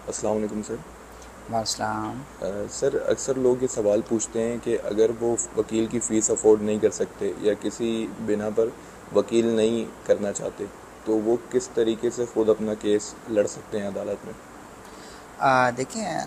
अस्सलाम वालेकुम सर। वालेकुम। सर अक्सर लोग ये सवाल पूछते हैं कि अगर वो वकील की फ़ीस अफोर्ड नहीं कर सकते या किसी बिना पर वकील नहीं करना चाहते तो वो किस तरीके से ख़ुद अपना केस लड़ सकते हैं अदालत में। देखिए,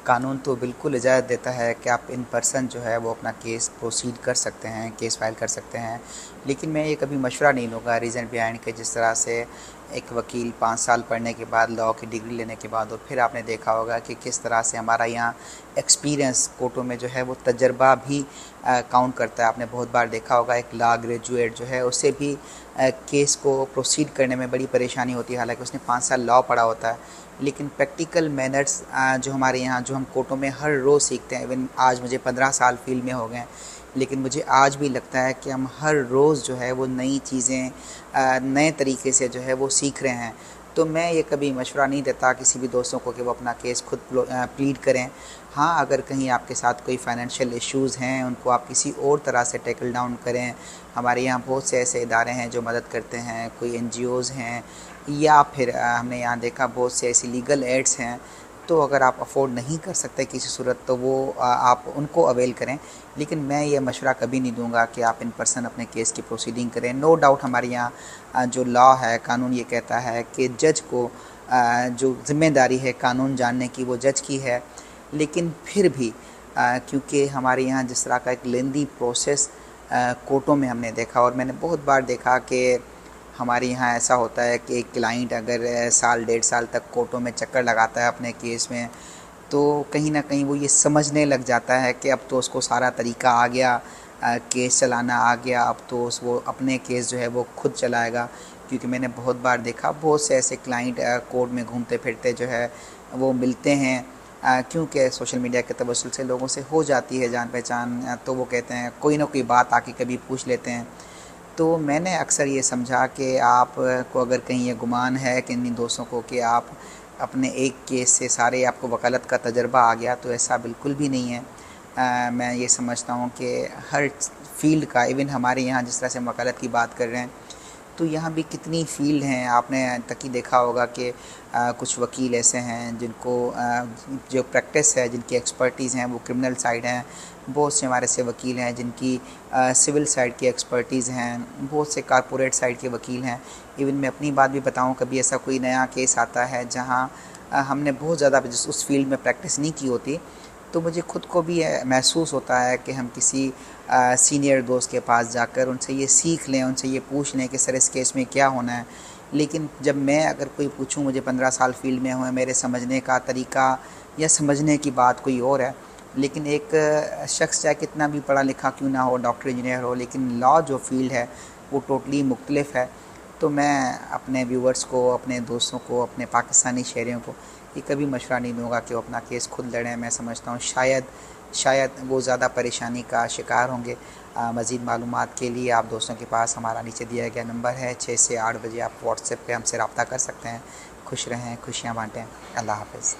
कानून तो बिल्कुल इजाज़त देता है कि आप इन पर्सन जो है वो अपना केस प्रोसीड कर सकते हैं, केस फाइल कर सकते हैं। लेकिन मैं ये कभी मशवरा नहीं दूंगा रीज़न बिहाइंड के, जिस तरह से एक वकील 5 साल पढ़ने के बाद, लॉ की डिग्री लेने के बाद, और फिर आपने देखा होगा कि किस तरह से हमारा यहाँ एक्सपीरियंस कोर्टों में जो है वो तजर्बा भी काउंट करता है। आपने बहुत बार देखा होगा एक लॉ ग्रेजुएट जो है उससे भी केस को प्रोसीड करने में बड़ी परेशानी होती है, हालांकि उसने 5 साल लॉ पढ़ा होता है। लेकिन प्रैक्टिकल मैनर्स जो हमारे यहाँ, जो हम कोर्टों में हर रोज़ सीखते हैं, इवन आज मुझे 15 साल फील्ड में हो गए हैं, लेकिन मुझे आज भी लगता है कि हम हर रोज़ जो है वो नई चीज़ें नए तरीके से जो है वो सीख रहे हैं। तो मैं ये कभी मशवरा नहीं देता किसी भी दोस्तों को कि वो अपना केस खुद प्लीड करें। हाँ, अगर कहीं आपके साथ कोई फाइनेंशियल इश्यूज़ हैं, उनको आप किसी और तरह से टैकल डाउन करें। हमारे यहाँ बहुत से ऐसे इदारे हैं जो मदद करते हैं, कोई एनजीओज़ हैं, या फिर हमने यहाँ देखा बहुत से ऐसी लीगल एड्स हैं। तो अगर आप अफोर्ड नहीं कर सकते किसी सूरत, तो वो आप उनको अवेल करें। लेकिन मैं ये मशवरा कभी नहीं दूंगा कि आप इन पर्सन अपने केस की प्रोसीडिंग करें। नो डाउट हमारे यहाँ जो लॉ है, कानून ये कहता है कि जज को जो ज़िम्मेदारी है कानून जानने की, वो जज की है। लेकिन फिर भी क्योंकि हमारे यहाँ जिस तरह का एक लेंदी प्रोसेस कोर्टों में हमने देखा, और मैंने बहुत बार देखा कि हमारे यहाँ ऐसा होता है कि एक क्लाइंट अगर साल 1.5 साल तक कोर्टों में चक्कर लगाता है अपने केस में, तो कहीं ना कहीं वो ये समझने लग जाता है कि अब तो उसको सारा तरीका आ गया, केस चलाना आ गया, अब तो वो अपने केस जो है वो खुद चलाएगा। क्योंकि मैंने बहुत बार देखा बहुत से ऐसे क्लाइंट कोर्ट में घूमते फिरते जो है वो मिलते हैं, क्योंकि सोशल मीडिया के तवस्सुल से लोगों से हो जाती है जान पहचान, तो वो कहते हैं कोई ना कोई बात आके कभी पूछ लेते हैं। तो मैंने अक्सर ये समझा कि आप को अगर कहीं ये गुमान है कि इन दोस्तों को कि आप अपने एक केस से सारे आपको वकालत का तजर्बा आ गया, तो ऐसा बिल्कुल भी नहीं है। मैं ये समझता हूँ कि हर फील्ड का, इवन हमारे यहाँ जिस तरह से हम वकालत की बात कर रहे हैं, तो यहाँ भी कितनी फ़ील्ड हैं। आपने तक ही देखा होगा कि कुछ वकील ऐसे हैं जिनको जो प्रैक्टिस है, जिनकी एक्सपर्टीज़ हैं वो क्रिमिनल साइड हैं। बहुत से हमारे ऐसे वकील हैं जिनकी सिविल साइड की एक्सपर्टीज़ हैं। बहुत से कारपोरेट साइड के वकील हैं। इवन मैं अपनी बात भी बताऊँ, कभी ऐसा कोई नया केस आता है जहाँ हमने बहुत ज़्यादा उस फील्ड में प्रैक्टिस नहीं की होती, तो मुझे खुद को भी महसूस होता है कि हम किसी सीनियर दोस्त के पास जाकर उनसे ये सीख लें, उनसे ये पूछ लें कि सर इस केस में क्या होना है। लेकिन जब मैं अगर कोई पूछूं, मुझे 15 साल फील्ड में हुए, मेरे समझने का तरीका या समझने की बात कोई और है। लेकिन एक शख्स चाहे कितना भी पढ़ा लिखा क्यों ना हो, डॉक्टर इंजीनियर हो, लेकिन लॉ जो फील्ड है वो टोटली मुख्तलिफ है। तो मैं अपने व्यूवर्स को, अपने दोस्तों को, अपने पाकिस्तानी शहरियों को ये कभी मशवरा नहीं दूंगा कि वो अपना केस खुद लड़ें। मैं समझता हूँ शायद वो ज़्यादा परेशानी का शिकार होंगे। मज़ीद मालूमात के लिए आप दोस्तों के पास हमारा नीचे दिया गया नंबर है, 6 से 8 बजे आप व्हाट्सएप पे हमसे रब्ता कर सकते हैं। खुश रहें, खुशियाँ बाँटें। अल्लाह हाफ़िज़।